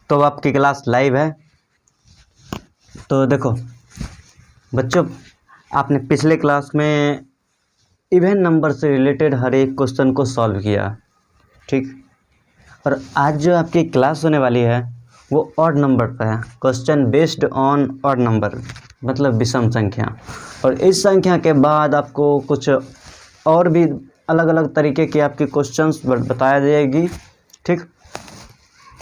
तो आपकी class live है। तो देखो बच्चों, आपने पिछले क्लास में इवन नंबर से रिलेटेड हर एक क्वेश्चन को सॉल्व किया, ठीक। और आज जो आपकी क्लास होने वाली है वो ऑड नंबर पर है, question based on odd number, मतलब विषम संख्या। और इस संख्या के बाद आपको कुछ और भी अलग अलग तरीके के आपके क्वेश्चंस बताया जाएगी, ठीक।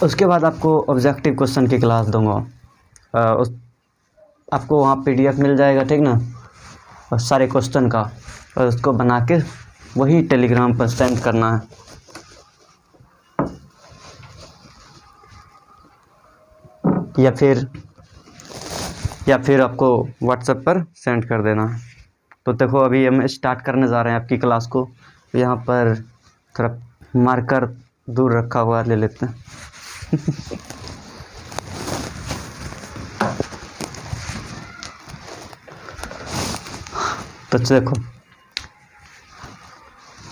उसके बाद आपको ऑब्जेक्टिव क्वेश्चन की क्लास दूंगा, आपको वहाँ PDF मिल जाएगा, ठीक ना, और सारे क्वेश्चन का, और उसको बना के वही टेलीग्राम पर सेंड करना है। या फिर आपको व्हाट्सएप पर सेंड कर देना है। तो देखो अभी हम स्टार्ट करने जा रहे हैं आपकी क्लास को। यहाँ पर थोड़ा मार्कर दूर रखा हुआ ले लेते हैं। तो देखो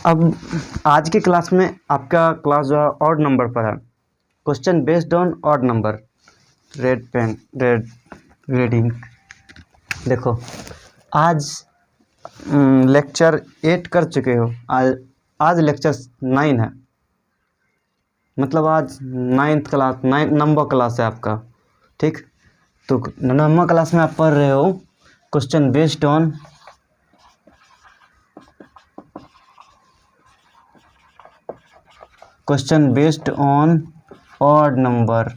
अब आज की क्लास में आपका क्लास जो है ऑड नंबर पर है, question based on odd number. Red pen, red reading. देखो आज लेक्चर 8 कर चुके हो, आज लेक्चर 9 है, मतलब आज 9th क्लास, 9 नंबर क्लास है आपका, ठीक। तो नंबर क्लास में आप पढ़ रहे हो question based on odd number,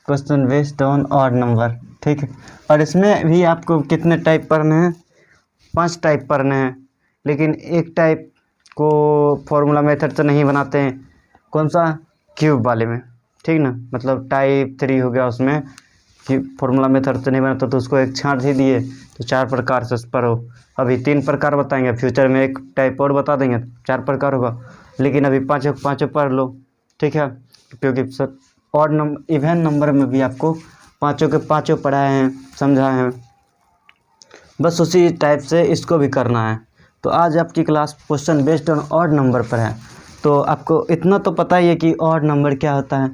question based on odd number, ठीक है। और इसमें भी आपको कितने टाइप पढ़ने हैं? 5 टाइप पढ़ने हैं, लेकिन एक टाइप को फॉर्मूला मेथड से नहीं बनाते हैं। कौन सा? क्यूब वाले में, ठीक ना, मतलब टाइप 3 हो गया, उसमें कि फॉर्मूला मेथड से नहीं बनाता, तो उसको एक छांट ही दिए, तो 4 प्रकार से पढ़ो। अभी 3 प्रकार बताएंगे, फ्यूचर में एक टाइप और बता देंगे, 4 प्रकार होगा, लेकिन अभी पाँचों पढ़ लो, ठीक है। क्योंकि सब ऑड नंबर, इवन नंबर में भी आपको पाँचों के पाँचों पढ़ाए हैं, समझाए हैं, बस उसी टाइप से इसको भी करना है। तो आज आपकी class question based on odd number पर है। तो आपको इतना तो पता ही है कि ऑड नंबर क्या होता है।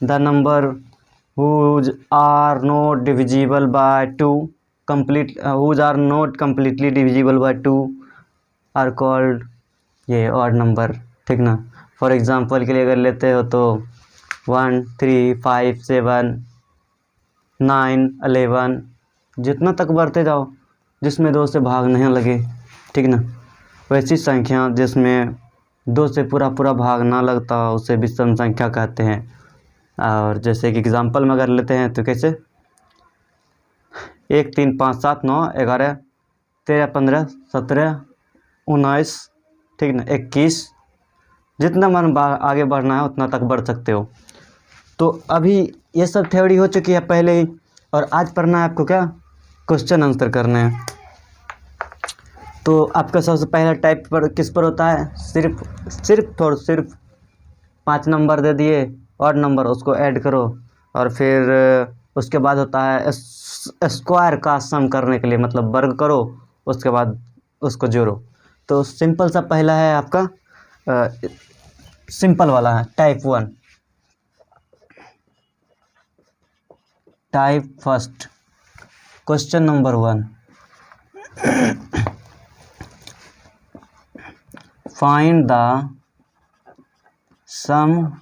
The number whose are not divisible by 2 whose are not completely divisible by 2 are called ये ऑड नंबर, ठीक ना। फॉर एग्जांपल के लिए अगर लेते हो तो 1 3 5 7 9 11, जितना तक बढ़ते जाओ जिसमें 2 से भाग नहीं लगे, ठीक ना। वैसी संख्या जिसमें 2 से पूरा भाग ना लगता उसे विषम संख्या कहते हैं। और जैसे कि एग्जांपल में अगर लेते हैं तो कैसे 1 3 5 7 9 11 13 15 17 19, ठीक ना, 21, जितना मन आगे बढ़ना है उतना तक बढ़ सकते हो। तो अभी ये सब थ्योरी हो चुकी है पहले ही, और आज पढ़ना है आपको क्या? क्वेश्चन आंसर करने हैं। तो आपका सबसे पहला टाइप पर किस पर होता है? सिर्फ 5 नंबर दे दिए ऑड नंबर, उसको ऐड करो, और फिर उसके बाद होता है स्क्वायर का सम करने के लिए, मतलब वर्ग करो, उसके बाद उसको जोड़ो। तो सिंपल सा पहला है आपका, सिंपल वाला है type 1, type first. Question number 1, find the sum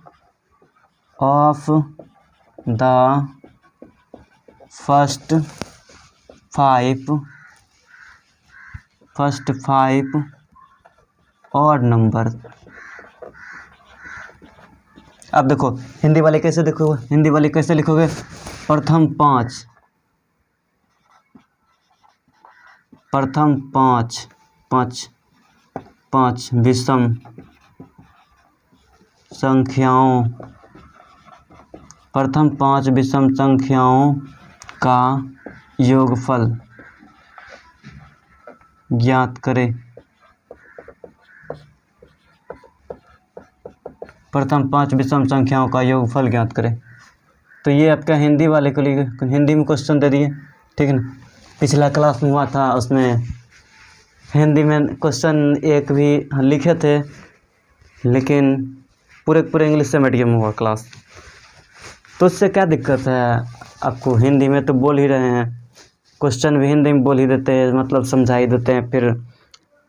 of the first five odd number. अब देखो हिंदी वाले कैसे लिखोगे? प्रथम पाँच विषम संख्याओं, प्रथम 5 विषम संख्याओं का योगफल ज्ञात करें। प्रथम 5 विषम संख्याओं का योगफल ज्ञात करें। तो ये आपका हिंदी वाले को लिए हिंदी में क्वेश्चन दे दिए, ठीक है ना। पिछला क्लास में हुआ था, उसमें हिंदी में क्वेश्चन 1 भी लिखे थे, लेकिन पूरे पूरे इंग्लिश से मीडियम होगा क्लास। तो इससे क्या दिक्कत है आपको, हिंदी में तो बोल ही रहे हैं, क्वेश्चन भी हिंदी में बोल ही देते हैं, मतलब समझा ही देते हैं, फिर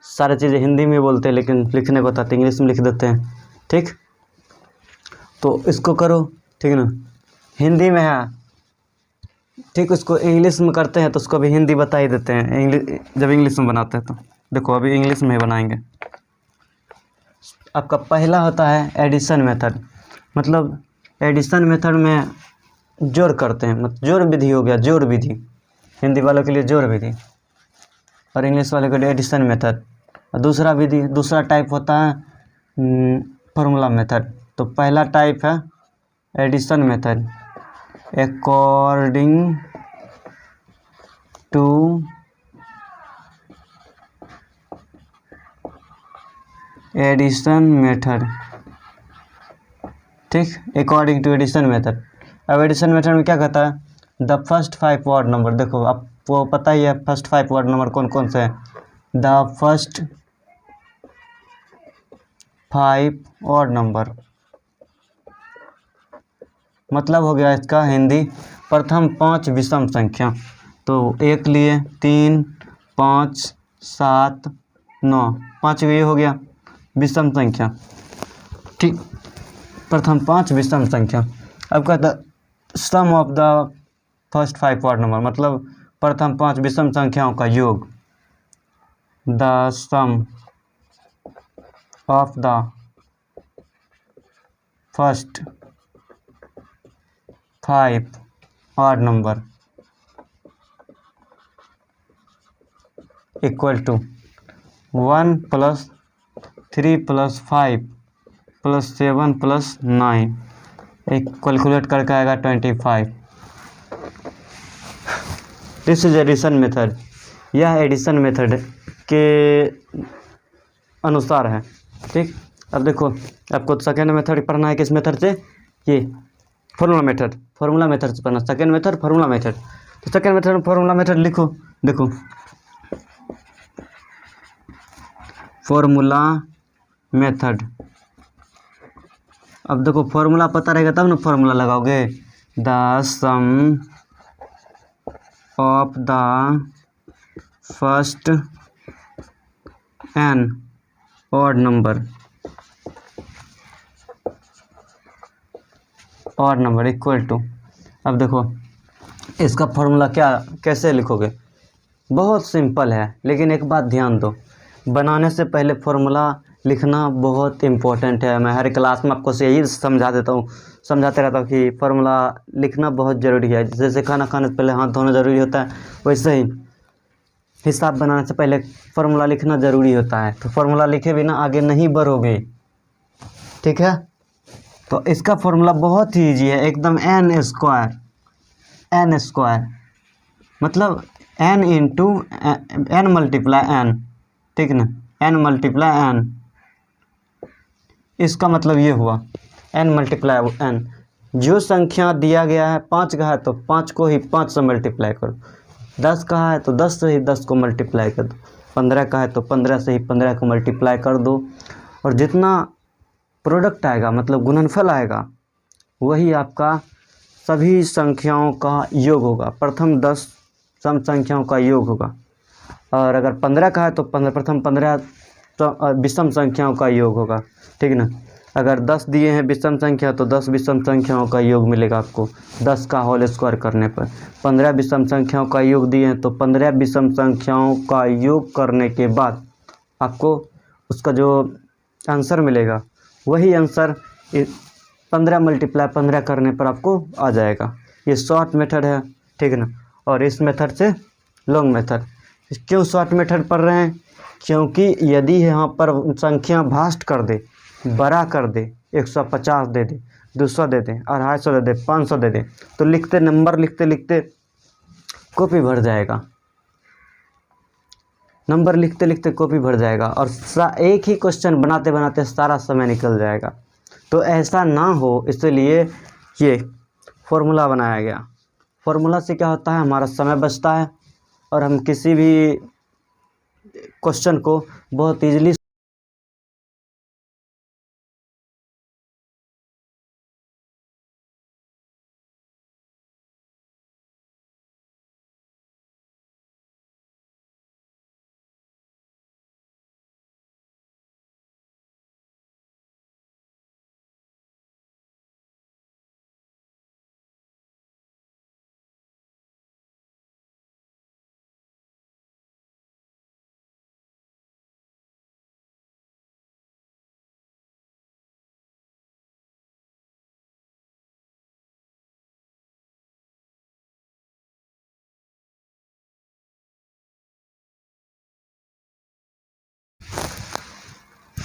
सारी चीज़ें हिंदी में बोलते हैं लेकिन लिखने को बताते इंग्लिश में लिख देते हैं। ठीक, तो इसको करो, ठीक है ना, हिंदी में है, ठीक, उसको इंग्लिश में करते हैं तो उसको भी हिंदी बता ही देते हैं, इंग्लिश जब इंग्लिश में बनाते हैं तो। देखो अभी इंग्लिश में ही बनाएंगे। आपका पहला होता है एडिशन मेथड, मतलब एडिशन मेथड में जोड़ करते हैं, मतलब जोड़ विधि हो गया, जोड़ विधि, हिंदी वालों के लिए जोड़ विधि और इंग्लिश वालों के लिए एडिशन मेथड। और दूसरा विधि, दूसरा टाइप होता है फार्मूला मेथड। तो पहला टाइप है addition method, according to addition method, ठीक, अकॉर्डिंग टू एडिशन मेथड। अब एडिशन मेथड में क्या कहता है, द फर्स्ट 5 ऑड नंबर, देखो आपको पता ही है फर्स्ट 5 ऑड नंबर कौन कौन से हैं, द फर्स्ट 5 ऑड नंबर, मतलब हो गया इसका हिंदी प्रथम 5 विषम संख्या। तो 1 लिए 3 5 7 9, 5 ये हो गया विषम संख्या, ठीक, प्रथम 5 विषम संख्या। अब कहता sum of the first 5 odd number, मतलब प्रथम 5 विषम संख्याओं का योग, the sum of the first 5 odd number equal to 1 + 3 + 5 + 7 + 9, एक कैलकुलेट करके आएगा 25। दिस इज एडिशन मेथड, यह एडिशन मेथड के अनुसार है। ठीक, अब देखो आपको सेकेंड मेथड पढ़ना है, किस मेथड से, ये फार्मूला मेथड, फार्मूला मेथड से पढ़ना, सेकेंड मेथड फार्मूला मेथड। तो सेकेंड मेथड फार्मूला मेथड लिखो, देखो फार्मूला मेथड। अब देखो फार्मूला पता रहेगा तब ना फार्मूला लगाओगे, the sum of the first n odd number equal to. अब देखो इसका फार्मूला क्या, कैसे लिखोगे, बहुत सिंपल है, लेकिन एक बात ध्यान दो, बनाने से पहले फार्मूला लिखना बहुत इम्पोर्टेंट है। मैं हर क्लास में आपको यही समझाते रहता हूँ कि फार्मूला लिखना बहुत ज़रूरी है। जैसे खाना खाने से पहले हाथ धोना ज़रूरी होता है, वैसे ही हिसाब बनाने से पहले फार्मूला लिखना ज़रूरी होता है। तो फार्मूला लिखे बिना आगे नहीं बढ़ोगे, ठीक है। तो इसका फार्मूला बहुत ही ईजी है एकदम, n स्क्वायर मतलब n into n multiply n, ठीक ना, n मल्टीप्लाई n, इसका मतलब ये हुआ n मल्टीप्लाई n। जो संख्या दिया गया है 5 का है तो 5 को ही 5 से मल्टीप्लाई करो, 10 का है तो 10 से ही 10 को मल्टीप्लाई कर दो, 15 का है तो 15 से ही 15 को मल्टीप्लाई कर दो, और जितना प्रोडक्ट आएगा मतलब गुणनफल आएगा वही आपका सभी संख्याओं का योग होगा, प्रथम 10 सम संख्याओं का योग होगा। और अगर 15 का है तो प्रथम 15 विषम संख्याओं का योग होगा, ठीक ना। अगर 10 दिए हैं विषम संख्या तो 10 विषम संख्याओं का योग मिलेगा आपको 10 का होल स्क्वायर करने पर। 15 विषम संख्याओं का योग दिए हैं तो 15 विषम संख्याओं का योग करने के बाद आपको उसका जो आंसर मिलेगा वही आंसर 15 मल्टीप्लाई 15 करने पर आपको आ जाएगा। ये शॉर्ट मेथड है, ठीक है ना। और इस मेथड से लॉन्ग मेथड, क्यों शॉर्ट मेथड पढ़ रहे हैं, क्योंकि यदि यहाँ पर संख्या भास्ट कर दे, बड़ा कर दे, 150 दे दे, 200 दे दे, 250 दे दे, 500 दे दे, तो लिखते नंबर लिखते लिखते कॉपी भर जाएगा, नंबर लिखते लिखते कॉपी भर जाएगा और एक ही क्वेश्चन बनाते बनाते सारा समय निकल जाएगा। तो ऐसा ना हो इसलिए ये फॉर्मूला बनाया गया। फॉर्मूला से क्या होता है, हमारा समय बचता है और हम किसी भी क्वेश्चन को बहुत ईजिली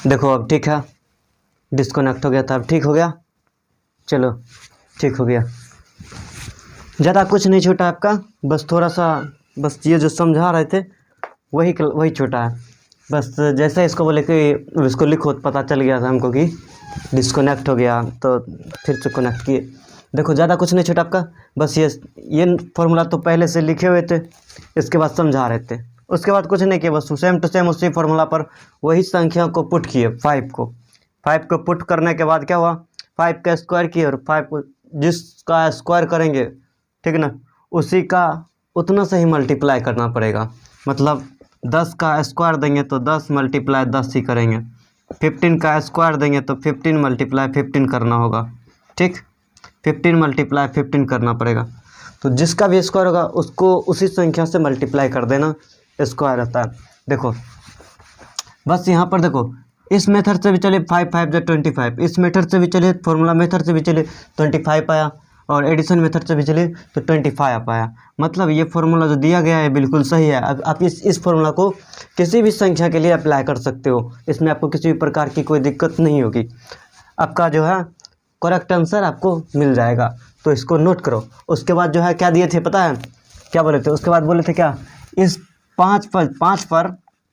देखो अब ठीक है, डिस्कनेक्ट हो गया था, अब ठीक हो गया। चलो ठीक हो गया, ज़्यादा कुछ नहीं छूटा आपका, बस थोड़ा सा, बस ये जो समझा रहे थे वही छूटा है। बस जैसे इसको बोले कि इसको लिखो, पता चल गया था हमको कि डिस्कनेक्ट हो गया, तो फिर से कनेक्ट किए। देखो ज़्यादा कुछ नहीं छूटा आपका, बस ये फार्मूला तो पहले से लिखे हुए थे, इसके बाद समझा रहे थे, उसके बाद कुछ नहीं किया, बस सेम टू सेम उसी फार्मूला पर वही संख्या को पुट किए। 5 को पुट करने के बाद क्या हुआ, 5 का स्क्वायर किए, और 5 को जिसका स्क्वायर करेंगे, ठीक ना, उसी का उतना से ही मल्टीप्लाई करना पड़ेगा। मतलब 10 का स्क्वायर देंगे तो 10 मल्टीप्लाई 10 ही करेंगे, 15 का स्क्वायर देंगे तो 15 मल्टीप्लाई 15 करना होगा, ठीक, 15 मल्टीप्लाई 15 करना पड़ेगा। तो जिसका भी स्क्वायर होगा उसको उसी संख्या से मल्टीप्लाई कर देना, स्क्वायर रहता है। देखो बस यहाँ पर देखो, इस मेथड से भी चले 5 5 जो 25, इस मेथड से भी चले, फॉर्मूला मेथड से भी चले 25 आया, और एडिशन मेथड से भी चले तो 25 आ पाया। मतलब ये फार्मूला जो दिया गया है बिल्कुल सही है। अब आप इस फार्मूला को किसी भी संख्या के लिए अप्लाई कर सकते हो, इसमें आपको किसी भी प्रकार की कोई दिक्कत नहीं होगी, आपका जो है करेक्ट आंसर आपको मिल जाएगा। तो इसको नोट करो। उसके बाद जो है क्या दिए थे पता है, क्या बोले थे, उसके बाद बोले थे क्या, इस 5 पर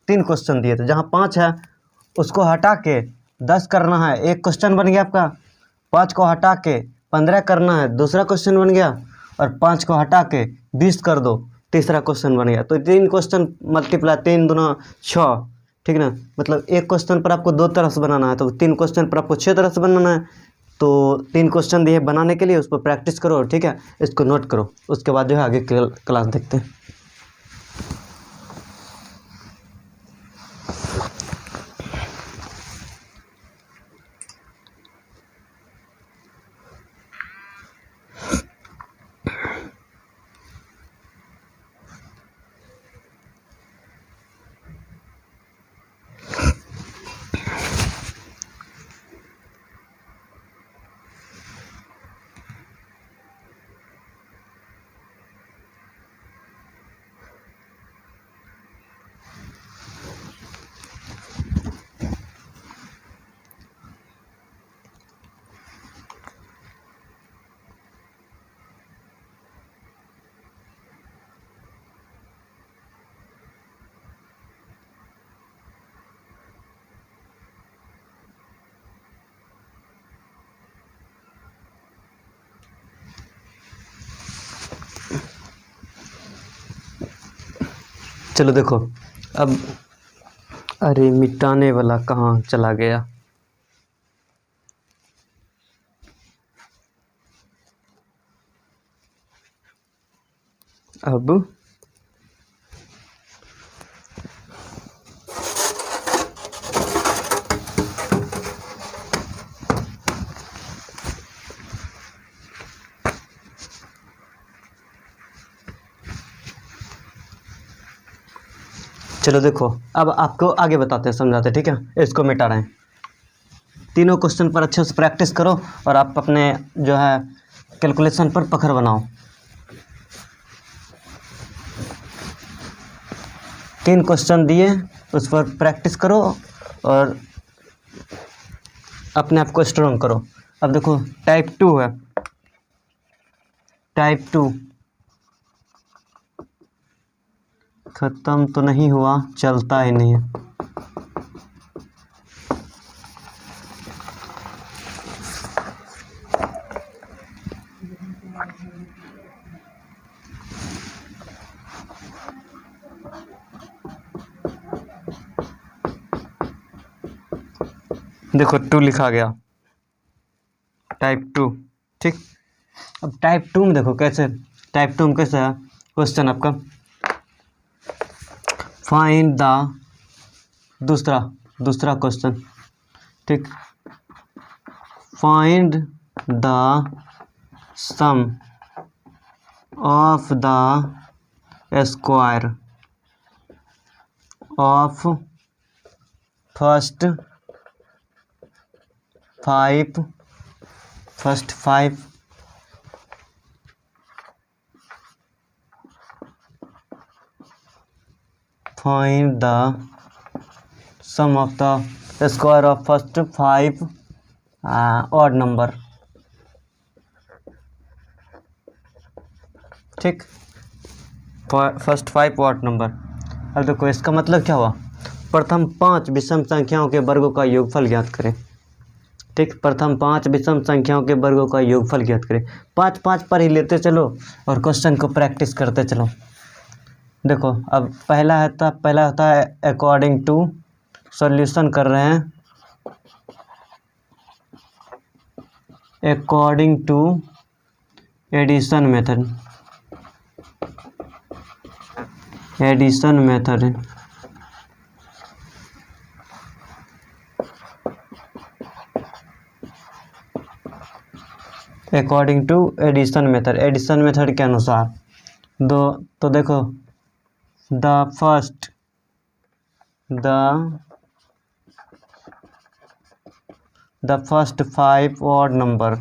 3 क्वेश्चन दिए थे, जहाँ 5 है उसको हटा के 10 करना है, एक क्वेश्चन बन गया आपका। 5 को हटा के 15 करना है, दूसरा क्वेश्चन बन गया। और 5 को हटा के 20 कर दो, तीसरा क्वेश्चन बन गया। तो 3 क्वेश्चन मल्टीप्लाई 3 दूना 6, ठीक ना। मतलब एक क्वेश्चन पर आपको 2 तरह से बनाना है, तो 3 क्वेश्चन पर आपको 6 तरह से बनाना है। तो 3 क्वेश्चन दिए बनाने के लिए, उस पर प्रैक्टिस करो, ठीक है, इसको नोट करो। उसके बाद जो है आगे क्लास देखते हैं। चलो देखो अब, अरे मिटाने वाला कहाँ चला गया। अब चलो देखो, अब आपको आगे बताते हैं, समझाते हैं, ठीक है। इसको मिटा रहे हैं, तीनों क्वेश्चन पर अच्छे से प्रैक्टिस करो, और आप अपने जो है कैलकुलेशन पर पकड़ बनाओ। 3 क्वेश्चन दिए, उस पर प्रैक्टिस करो और अपने आप को स्ट्रॉन्ग करो। अब देखो टाइप 2 है, टाइप 2 ख़त्म तो नहीं हुआ, चलता ही नहीं है। देखो 2 लिखा गया, टाइप 2, ठीक। अब टाइप 2 में देखो कैसे, टाइप 2 में कैसे है क्वेश्चन आपका, फाइंड द, दूसरा क्वेश्चन, ठीक, find the sum of the square of first 5 find the sum of the square of first 5 odd number. ठीक, फर्स्ट 5 ऑड नंबर। अब देखो इसका मतलब क्या हुआ, प्रथम 5 विषम संख्याओं के वर्गों का योगफल ज्ञात करें। ठीक, प्रथम 5 विषम संख्याओं के वर्गों का योगफल ज्ञात करें। 5 पर ही लेते चलो और क्वेश्चन को प्रैक्टिस करते चलो। देखो अब पहला होता है अकॉर्डिंग टू, सॉल्यूशन कर रहे हैं according to addition method. According to addition method के अनुसार तो देखो द फर्स्ट 5 ऑड नंबर,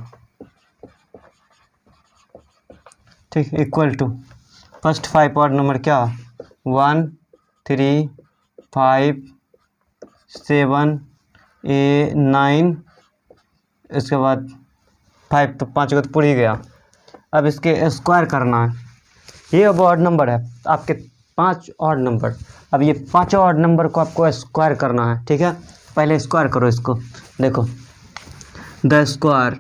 ठीक, equal to first 5 odd number क्या, 1 3 5 7 9, इसके बाद 5, तो 5 का तो पूरी गया। अब इसके स्क्वायर करना है, ये अब ऑड नंबर है आपके 5 ऑड नंबर। अब ये 5 ऑड नंबर को आपको स्क्वायर करना है। ठीक है, पहले स्क्वायर करो इसको। देखो the square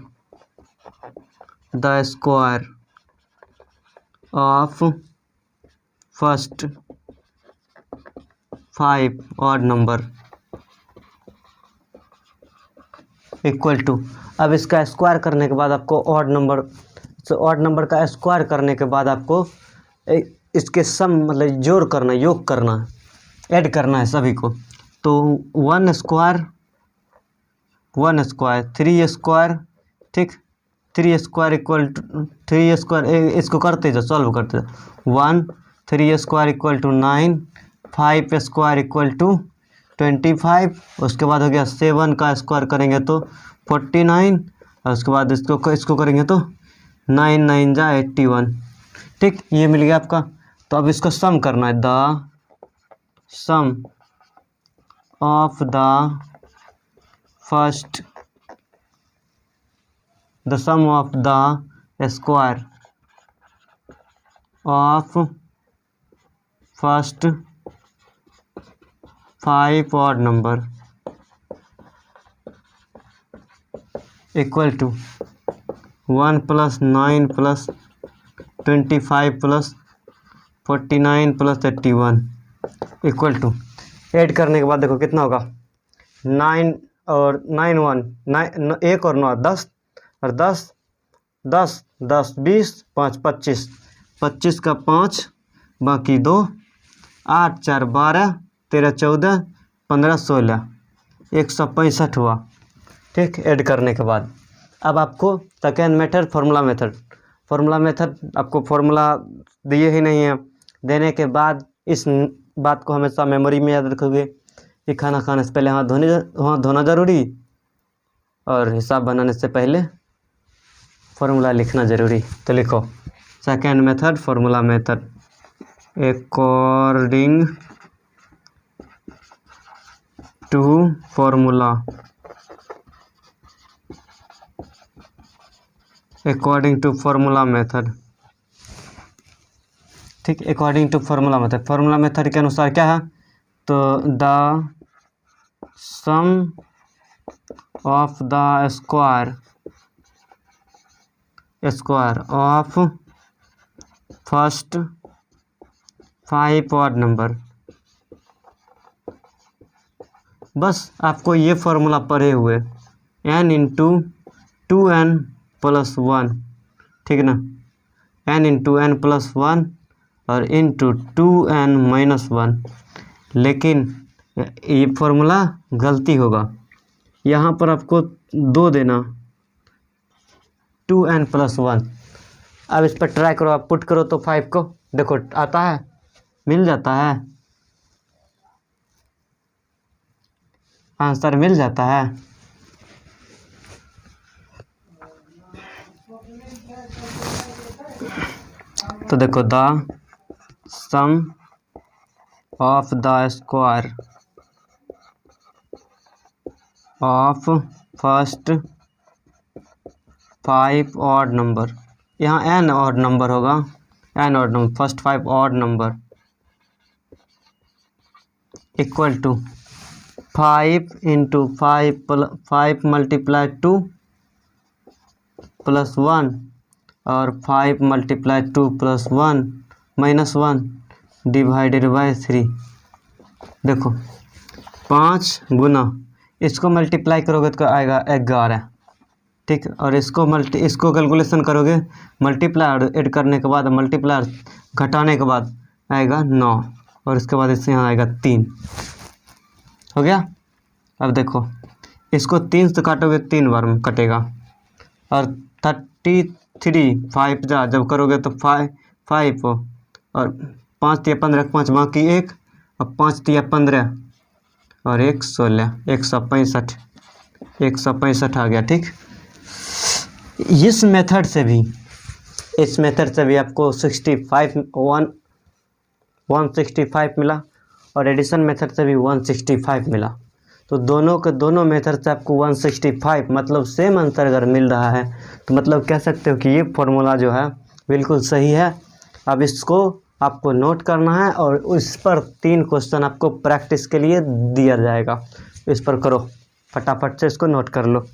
of first 5 odd number equal to, अब इसका स्क्वायर करने के बाद आपको ऑड नंबर का स्क्वायर करने के बाद आपको इसके सम मतलब जोड़ करना, योग करना है, ऐड करना है सभी को। तो 1 स्क्वायर 3 स्क्वायर, ठीक, 3 स्क्वायर इक्वल टू 3 स्क्वायर, इसको करते जाओ, सॉल्व करते जाओ। 1 3 square equal to 9, 5 square equal to 25, उसके बाद हो गया 7 का स्क्वायर करेंगे तो 49, और उसके बाद इसको करेंगे तो 9 9 जा 81। ठीक, ये मिल गया आपका। तो अब इसको सम करना है, the sum of the square of first 5 odd number equal to 1 + 9 + 25 + 49 + 81 equal to, add करने के बाद देखो कितना होगा, 9 और 9 1 9, 1 और 9 10, और 10 10 10 20 5 25, 25 का 5 बाकी 2, 8 4 12 13 14 15 16, 165 हुआ। ठीक, ऐड करने के बाद अब आपको सेकेंड मेथड फार्मूला मेथड आपको फार्मूला दिए ही नहीं है। देने के बाद इस बात को हमेशा मेमोरी में याद रखोगे कि खाना खाने से पहले हाथ धोना ज़रूरी, और हिसाब बनाने से पहले फार्मूला लिखना ज़रूरी। तो लिखो second method, formula method, according to formula method. ठीक, अकॉर्डिंग टू फार्मूला मेथड के अनुसार क्या है, तो the sum of the square of first 5 odd number. बस आपको ये फार्मूला पढ़े हुए n × 2n + 1, ठीक ना, n × n + 1 और × 2n - 1, लेकिन ये फार्मूला गलती होगा, यहाँ पर आपको 2 देना, 2n + 1। अब इस पर ट्राई करो, आप पुट करो तो 5 को देखो आता है, मिल जाता है, आंसर मिल जाता है। तो देखो the sum of the square of first 5 odd number, यहाँ n ऑड नंबर होगा, n odd number, first 5 odd number equal to 5 into 5 multiply 2 plus 1 और 5 multiply 2 plus 1 minus 1 divided by 3। देखो 5 गुना इसको मल्टीप्लाई करोगे तो आएगा 11, ठीक। और इसको कैलकुलेशन करोगे, मल्टीप्लायर ऐड करने के बाद, मल्टीप्लायर घटाने के बाद आएगा 9, और इसके बाद इससे यहाँ आएगा 3। हो गया। अब देखो इसको 3 से काटोगे 3 बार में कटेगा, और 33 5 जब करोगे तो 5 और 5 तिया 15, 5 बाकी 1 और 5 तिया 15 और 1 16, 165 आ गया, ठीक। इस मेथड से भी आपको 165 मिला, और एडिशन मेथड से भी 165 मिला। तो दोनों मेथड से आपको 165 मतलब सेम आंसर अगर मिल रहा है तो मतलब कह सकते हो कि ये फॉर्मूला जो है बिल्कुल सही है। अब इसको आपको नोट करना है, और उस पर 3 क्वेश्चन आपको प्रैक्टिस के लिए दिया जाएगा। इस पर करो, फटाफट से इसको नोट कर लो।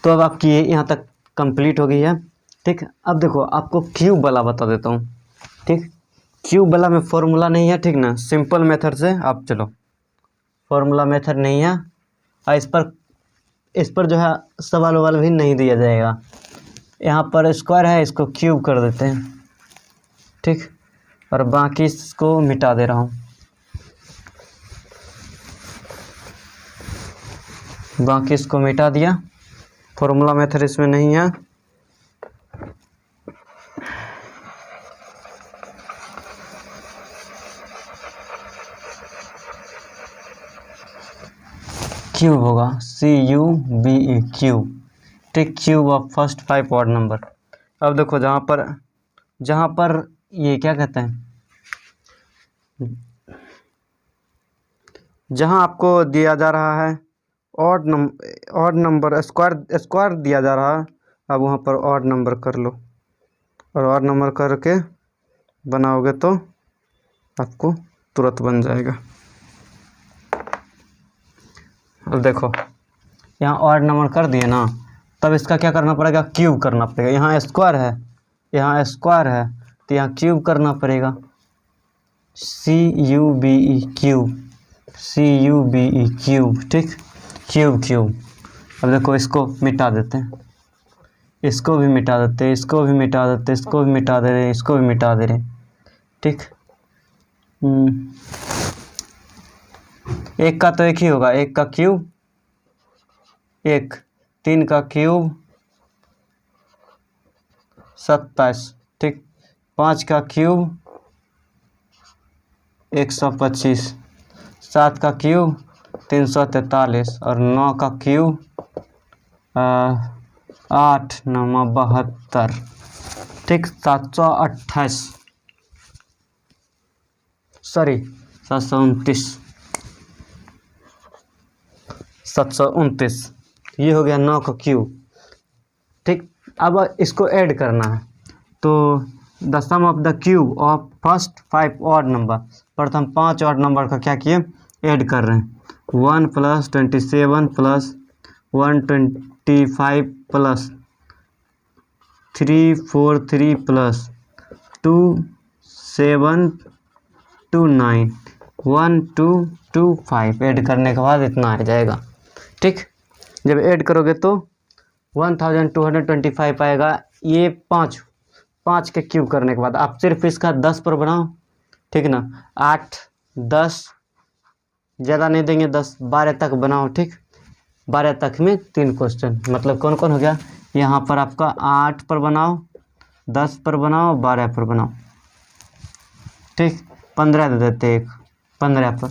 तो अब आपकी यहाँ तक कंप्लीट हो गई है, ठीक। अब देखो आपको क्यूब वाला बता देता हूँ, ठीक। क्यूब वाला में फॉर्मूला नहीं है, ठीक ना, सिंपल मेथड से आप चलो, फॉर्मूला मेथड नहीं है। और इस पर जो है सवाल भी नहीं दिया जाएगा। यहाँ पर स्क्वायर है, इसको क्यूब कर देते हैं, ठीक। और बाकी इसको मिटा दे रहा हूँ, बाकी इसको मिटा दिया। फॉर्मूला मेथड इसमें नहीं है। क्यूब होगा CUBE क्यूब, ठीक। Cube of first 5 odd number. अब देखो जहाँ पर ये क्या कहते हैं, जहाँ आपको दिया जा रहा है ऑड नंबर स्क्वायर दिया जा रहा है, अब वहाँ पर ऑड नंबर कर लो, और ऑड नंबर करके बनाओगे तो आपको तुरंत बन जाएगा। अब देखो यहाँ ऑड नंबर कर दिए ना, तब इसका क्या करना पड़ेगा, क्यूब करना पड़ेगा। यहाँ स्क्वायर है तो यहाँ क्यूब करना पड़ेगा, CUBE क्यूब, ठीक। क्यूब। अब देखो इसको मिटा देते हैं, इसको भी मिटा देते हैं, इसको भी मिटा देते हैं, इसको भी मिटा दे रहे हैं, इसको भी मिटा दे रहे हैं, ठीक। एक का तो एक ही होगा, एक का क्यूब, 3 का क्यूब 27, ठीक। 5 का क्यूब 125, 7 का क्यूब 343, और 9 का क्यूब 8 9 72, ठीक। 728, सॉरी 729, ये हो गया 9 का क्यूब, ठीक। अब इसको ऐड करना है, तो the sum of the cube of first 5 odd number, प्रथम 5 ऑड नंबर का क्या किए, ऐड कर रहे हैं। 1 + 27 + 125 + 343 + 2729 1225 ऐड करने के बाद इतना आ जाएगा, ठीक। जब ऐड करोगे तो 1225 आएगा। ये 5 के क्यूब करने के बाद आप सिर्फ इसका 10 पर बनाओ, ठीक ना। 8 10 ज़्यादा नहीं देंगे, 10 12 तक बनाओ, ठीक। 12 तक में 3 क्वेश्चन, मतलब कौन कौन हो गया, यहाँ पर आपका 8 पर बनाओ, 10 पर बनाओ, 12 पर बनाओ, ठीक। 15 दे देते, 15 पर,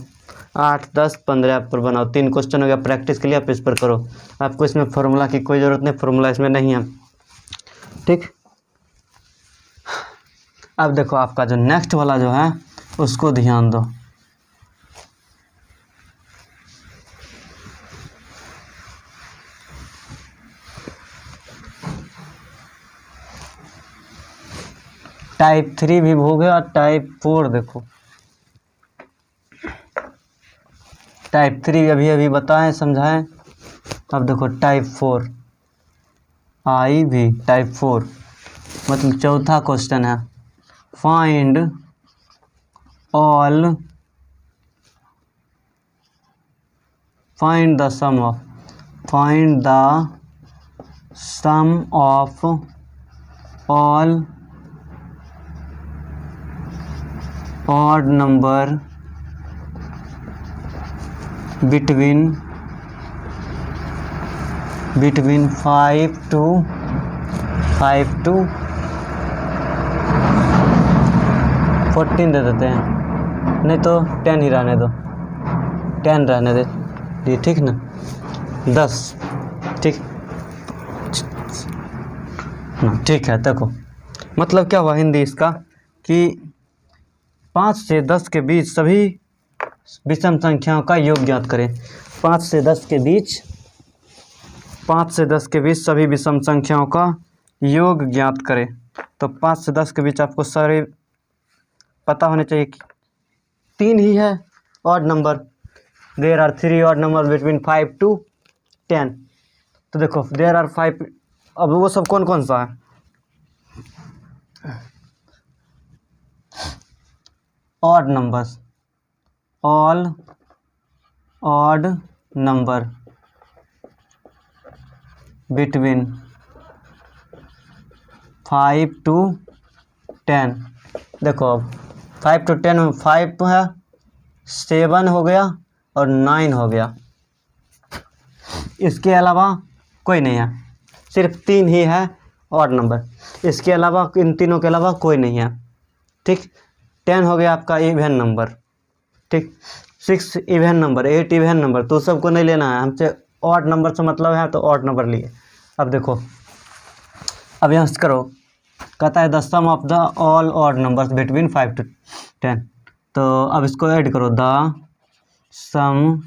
8 10 15 पर बनाओ। 3 क्वेश्चन हो गया प्रैक्टिस के लिए, आप इस पर करो। आपको इसमें फॉर्मूला की कोई ज़रूरत नहीं, फॉर्मूला इसमें नहीं है, ठीक। अब देखो आपका जो नेक्स्ट वाला जो है उसको ध्यान दो। टाइप 3 भी हो गया और टाइप 4 देखो, टाइप 3 अभी अभी बताएं समझाएं। अब देखो टाइप 4 आई भी टाइप 4 मतलब चौथा क्वेश्चन है, find all find the sum of all odd number between 5 to 14 दे देते हैं, नहीं तो 10 ही रहने दो, 10 रहने दे ये, ठीक ना, 10, ठीक ठीक है। देखो मतलब क्या हुआ हिंदी इसका कि 5 से 10 के बीच सभी विषम संख्याओं का योग ज्ञात करें। 5 से 10 के बीच सभी विषम संख्याओं का योग ज्ञात करें। तो 5 से 10 के बीच आपको सारे पता होने चाहिए कि 3 ही है odd number, there are 3 odd number between 5 to 10। तो देखो देयर आर 5, अब वो सब कौन कौन सा है, odd numbers, all odd number between 5 to 10। देखो अब 5 to 10 में 5 है, 7 हो गया और 9 हो गया, इसके अलावा कोई नहीं है, सिर्फ 3 ही है ऑड नंबर, इसके अलावा इन तीनों के अलावा कोई नहीं है, ठीक। 10 हो गया आपका इवन नंबर, ठीक। 6 इवन नंबर, 8 इवन नंबर, तो सबको नहीं लेना है, हमसे ऑड नंबर से मतलब है तो ऑड नंबर लिए। अब देखो अब यहाँ से करो, कहता है the sum of the all odd numbers between 5 to 10। तो अब इसको ऐड करो, the sum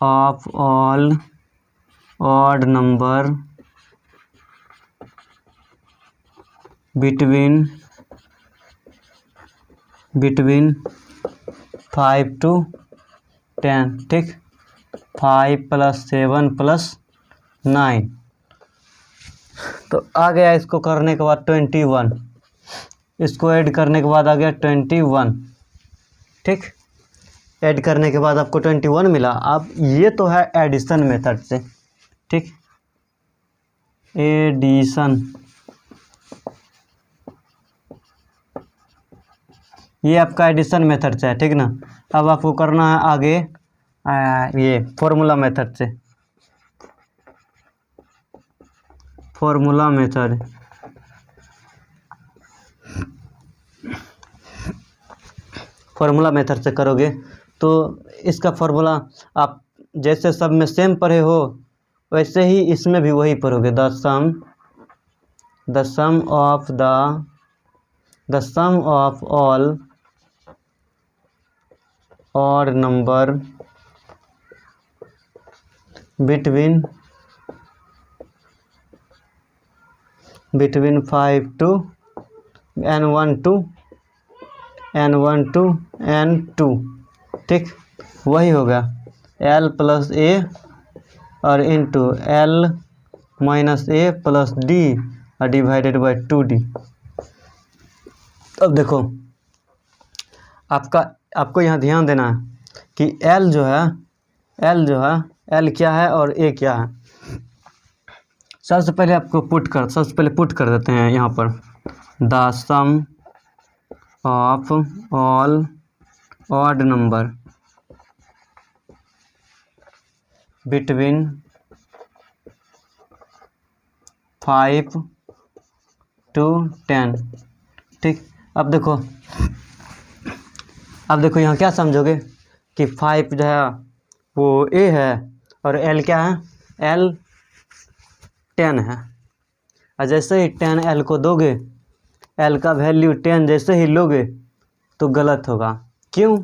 of all odd number between 5 to 10, ठीक। 5 + 7 + 9, तो आ गया, इसको करने के बाद 21, इसको ऐड करने के बाद आ गया 21, ठीक। ऐड करने के बाद आपको 21 मिला। अब ये तो है एडिशन मेथड से, ठीक, एडिशन, ये आपका एडिशन मेथड से है, ठीक ना। अब आपको करना है आगे ये फॉर्मूला मेथड से, फॉर्मूला मेथड, फॉर्मूला मेथड से करोगे तो इसका फॉर्मूला आप जैसे सब में सेम पढ़े हो वैसे ही इसमें भी वही पढ़ोगे, the sum of all odd number between 5 to n1 to n2, ठीक, वही होगा l + a और इंटू l - a + d और डिवाइडेड बाई 2d। अब देखो आपको यहाँ ध्यान देना है कि l जो है l क्या है और a क्या है। सबसे पहले पुट कर देते हैं यहाँ पर, the sum of all odd number between 5 to 10, ठीक। अब देखो यहाँ क्या समझोगे कि 5 जो है वो a है और l क्या है, l 10 है, और जैसे ही 10 l को दोगे, l का वैल्यू 10 जैसे ही लोगे तो गलत होगा। क्यों?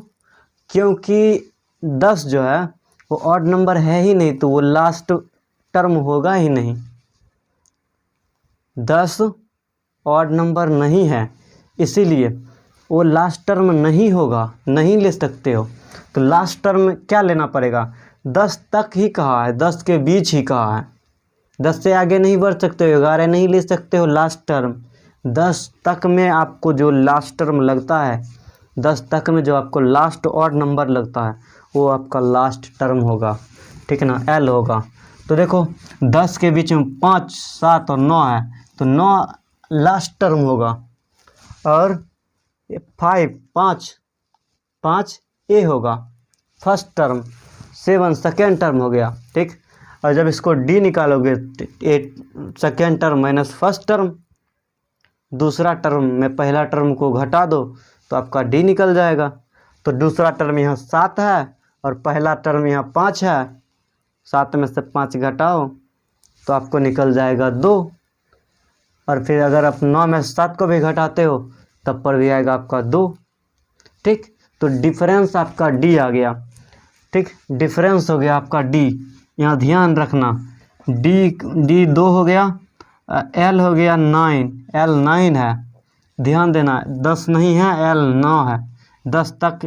क्योंकि 10 जो है वो ऑड नंबर है ही नहीं, तो वो लास्ट टर्म होगा ही नहीं। 10 ऑड नंबर नहीं है, इसीलिए वो लास्ट टर्म नहीं होगा, नहीं ले सकते हो। तो लास्ट टर्म क्या लेना पड़ेगा, 10 तक ही कहा है, 10 के बीच ही कहा है, 10 से आगे नहीं बढ़ सकते हो, 11 नहीं ले सकते हो लास्ट टर्म। 10 तक में आपको जो लास्ट टर्म लगता है, 10 तक में जो आपको लास्ट ऑड नंबर लगता है वो आपका लास्ट टर्म होगा, ठीक है ना, एल होगा। तो देखो 10 के बीच में 5, 7 और 9 है, तो 9 लास्ट टर्म होगा, और 5 ए होगा फर्स्ट टर्म, 7 सेकेंड टर्म हो गया, ठीक। और जब इसको डी निकालोगे, 8 second term minus first term, दूसरा टर्म में पहला टर्म को घटा दो तो आपका डी निकल जाएगा। तो दूसरा टर्म यहाँ 7 है और पहला टर्म यहाँ 5 है, 7 में से 5 घटाओ तो आपको निकल जाएगा 2। और फिर अगर आप 9 में 7 को भी घटाते हो तब पर भी आएगा आपका 2, ठीक। तो डिफरेंस आपका डी आ गया, ठीक, डिफरेंस हो गया आपका डी। यहाँ ध्यान रखना, डी 2 हो गया, एल हो गया 9, एल 9 है, ध्यान देना, 10 नहीं है, एल 9 है। 10 तक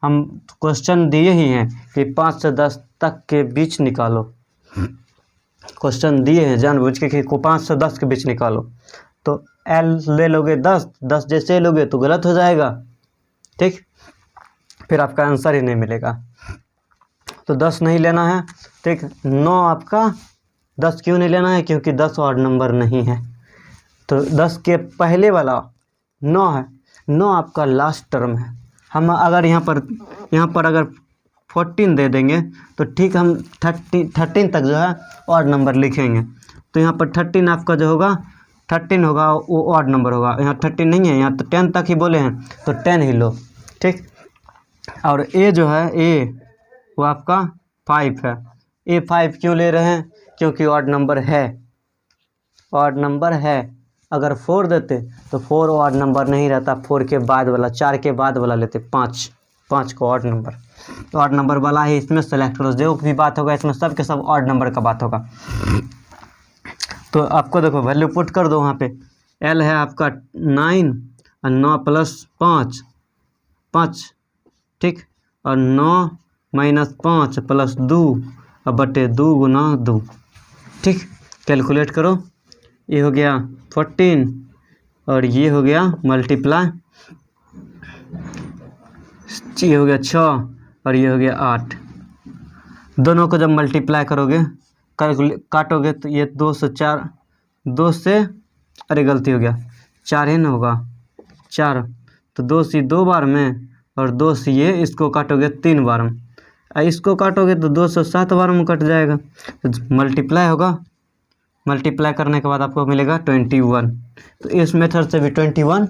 हम क्वेश्चन दिए ही हैं कि 5 से 10 तक के बीच निकालो, क्वेश्चन दिए हैं जानबूझ के कि 5 से 10 के बीच निकालो। तो एल ले लोगे 10 जैसे लोगे तो गलत हो जाएगा, ठीक, फिर आपका आंसर ही नहीं मिलेगा। तो 10 नहीं लेना है, ठीक। 9 आपका 10 क्यों नहीं लेना है, क्योंकि 10 ऑड नंबर नहीं है। तो 10 के पहले वाला 9 है, 9 आपका लास्ट टर्म है। हम अगर यहाँ पर अगर 14 दे देंगे तो ठीक, हम 13 तक जो है ऑड नंबर लिखेंगे। तो यहाँ पर 13 आपका जो होगा 13 होगा, वो ऑड नंबर होगा। यहाँ 13 नहीं है, यहाँ तो 10 तक ही बोले हैं तो 10 ही लो, ठीक। और ए जो है, ए वो आपका 5 है। ए 5 क्यों ले रहे हैं, क्योंकि ऑड नंबर है, ऑड नंबर है। अगर 4 देते तो 4 ऑड नंबर नहीं रहता, 4 के बाद वाला, 4 के बाद वाला लेते, 5 को ऑड नंबर, तो ऑड नंबर वाला ही इसमें सेलेक्ट करो। जो भी बात होगा इसमें सब के सब ऑड नंबर का बात होगा। तो आपको देखो वैल्यू पुट कर दो वहाँ पे, एल है आपका 9 और 9 प्लस 5, ठीक, और 9 माइनस 5 प्लस 2 और बटे 2 गुना 2, ठीक। कैलकुलेट करो, ये हो गया 14 और ये हो गया मल्टीप्लाई, ये हो गया 6 और ये हो गया 8। दोनों को जब मल्टीप्लाई करोगे, काटोगे तो ये 2 से 4, 2 से, अरे गलती हो गया, 4 ही ना होगा, 4, तो 2 से 2 बार में, और 2 से ये इसको काटोगे 3 बार में, इसको काटोगे तो 2 से 7 बार में कट जाएगा। तो मल्टीप्लाई होगा, मल्टीप्लाई करने के बाद आपको मिलेगा 21। तो इस मेथड से भी 21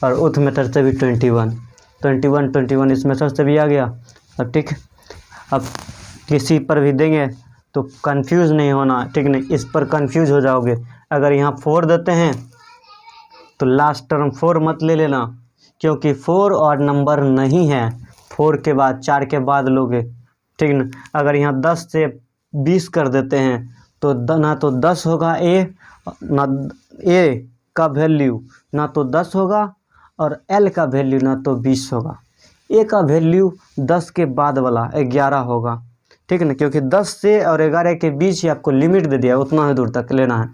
और उस मेथड से भी 21 इस मेथड से भी आ गया। अब ठीक, अब किसी पर भी देंगे तो कंफ्यूज नहीं होना, ठीक नहीं, इस पर कंफ्यूज हो जाओगे। अगर यहाँ 4 देते हैं तो लास्ट टर्म 4 मत ले लेना, क्योंकि 4 ऑड नंबर नहीं है, 4 के बाद 4 के बाद लोगे, ठीक ना। अगर यहाँ 10 से 20 कर देते हैं तो ना तो 10 होगा ना ए का वैल्यू ना तो 10 होगा और एल का वैल्यू ना तो 20 होगा। ए का वैल्यू 10 के बाद वाला 11 होगा, ठीक है ना, क्योंकि 10 से और 11 के बीच ही आपको लिमिट दे दिया, उतना ही दूर तक लेना है।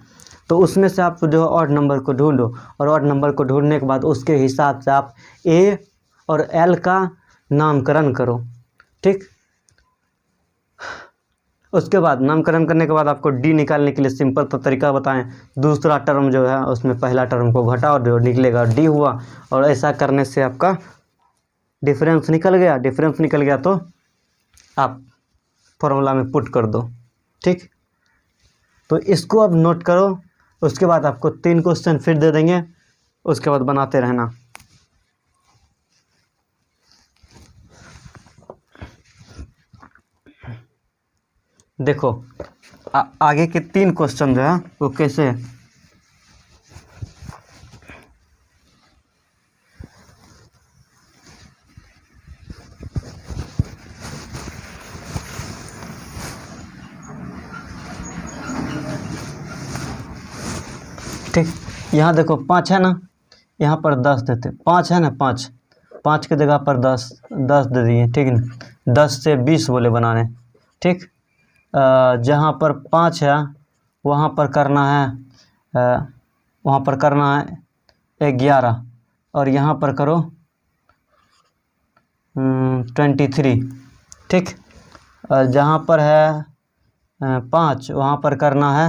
तो उसमें से आप जो ऑड नंबर को ढूंढो और ऑड नंबर को ढूंढने के बाद उसके हिसाब से आप ए और एल का नामकरण करो, ठीक। उसके बाद नामकरण करने के बाद आपको डी निकालने के लिए सिंपल तो तरीका बताएं। दूसरा टर्म जो है उसमें पहला टर्म को घटाओ, जो निकलेगा डी हुआ, और ऐसा करने से आपका डिफरेंस निकल गया। डिफरेंस निकल गया तो आप फॉर्मूला में पुट कर दो, ठीक। तो इसको अब नोट करो। उसके बाद आपको 3 क्वेश्चन फिर दे देंगे, उसके बाद बनाते रहना। देखो आगे के 3 क्वेश्चन जो है वो कैसे है। ठीक, यहाँ देखो 5 है ना, यहाँ पर 10 देते, 5 है ना, 5 की जगह पर 10 दे दिए, ठीक है ना। 10 से 20 बोले बनाने, ठीक। जहाँ पर 5 है वहाँ पर करना है वहाँ पर करना है 11, और यहाँ पर करो 23, ठीक। जहाँ पर है 5 वहाँ पर करना है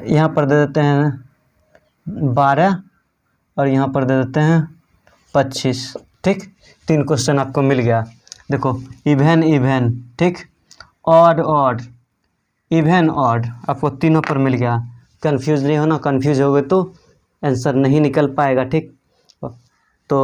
यहाँ पर दे देते हैं 12, और यहाँ पर दे देते हैं 25, ठीक। 3 क्वेश्चन आपको मिल गया। देखो इवन, ठीक, ऑड, इवन ऑड, आपको तीनों पर मिल गया। कंफ्यूज नहीं होना, कंफ्यूज हो गए तो आंसर नहीं निकल पाएगा, ठीक। तो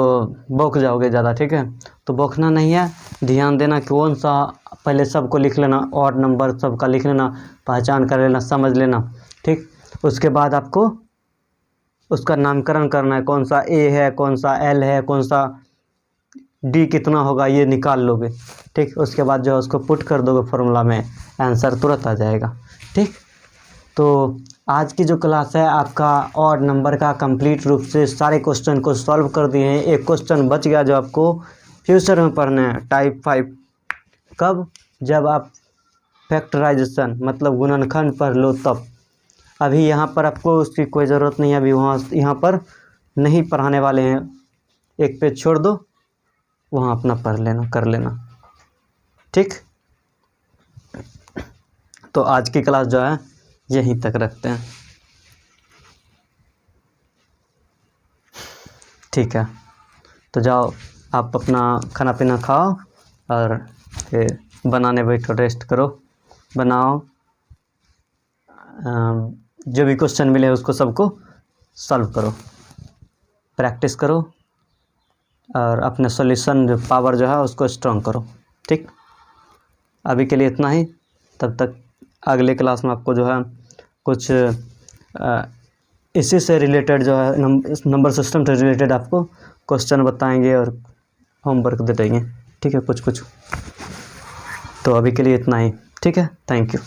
बौख जाओगे ज़्यादा, ठीक है। तो बौखना नहीं है, ध्यान देना कि कौन सा, पहले सबको लिख लेना, ऑड नंबर सबका लिख लेना, पहचान कर लेना, समझ लेना, ठीक। उसके बाद आपको उसका नामकरण करना है, कौन सा ए है, कौन सा एल है, कौन सा डी कितना होगा, ये निकाल लोगे, ठीक। उसके बाद जो है उसको पुट कर दोगे फॉर्मूला में, आंसर तुरंत आ जाएगा, ठीक। तो आज की जो क्लास है आपका ऑड नंबर का कंप्लीट रूप से सारे क्वेश्चन को सॉल्व कर दिए हैं। एक क्वेश्चन बच गया जो आपको फ्यूचर में पढ़ना है, टाइप 5। कब? जब आप फैक्टराइजेशन मतलब गुणनखंड पढ़ लो तब। अभी यहाँ पर आपको उसकी कोई ज़रूरत नहीं है, अभी यहाँ पर नहीं पढ़ाने वाले हैं। एक पेज छोड़ दो, वहाँ अपना पढ़ लेना, कर लेना, ठीक। तो आज की क्लास जो है यहीं तक रखते हैं, ठीक है। तो जाओ आप अपना खाना पीना खाओ और फिर बनाने बैठो, रेस्ट करो, बनाओ, जो भी क्वेश्चन मिले उसको सबको सॉल्व करो, प्रैक्टिस करो, और अपने सॉल्यूशन जो पावर जो है उसको स्ट्रॉन्ग करो, ठीक। अभी के लिए इतना ही, तब तक अगले क्लास में आपको जो है कुछ इसी से रिलेटेड जो है नंबर सिस्टम से रिलेटेड आपको क्वेश्चन बताएंगे और होमवर्क दे देंगे, ठीक है, कुछ। तो अभी के लिए इतना ही, ठीक है, थैंक यू।